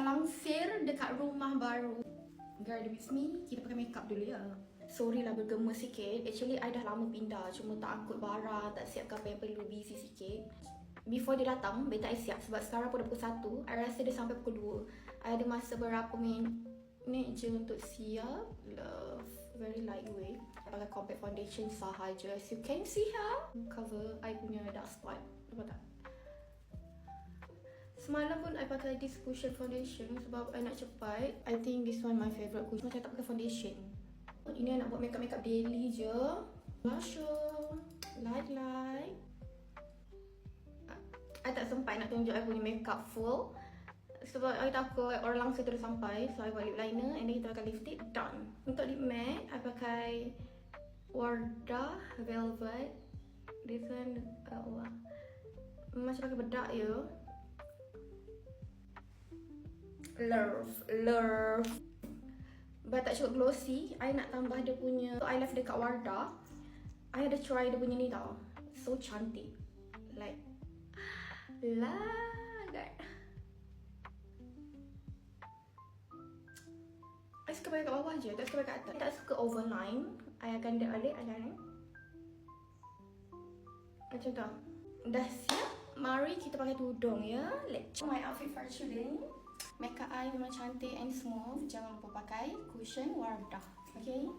langsir dekat rumah baru. Girl with me, kita pakai makeup dulu ya. Sorry lah bergema sikit. Actually, I dah lama pindah. Cuma tak angkut barang, tak siapkan apa yang perlu, busy sikit. Before dia datang, better I siap. Sebab sekarang pun dah pukul 1. I rasa dia sampai pukul 2. I ada masa berapa minit je untuk siap. Love. Very lightweight. I pakai compact foundation sahaja. As you can see here. Cover I punya dark spot. Nampak tak? Semalam pun I pakai this cushion foundation sebab I nak cepat. I think this one my favourite cushion. Macam tak pakai foundation. Ini I nak buat makeup daily je. Blusher. Light. I tak sempat nak tunjuk I punya makeup full. Sebab I takut orang langsung terus sampai. So I buat lip liner and then kita pakai lipstick. Done. Untuk lip matte, I pakai Wardah Velvet. This one, macam pakai bedak je. Love. But tak cukup glossy. I nak tambah dia punya eyelash dekat Wardah. I ada try dia punya ni tau. So cantik. Like God. I suka pakai kat bawah je, tak suka pakai kat atas. I tak suka overline. I akan balik macam tu. Dah siap? Mari kita pakai tudung ya. Let's my outfit for today. Makeup I memang cantik and smooth. Jangan lupa pakai cushion Wardah. Okay?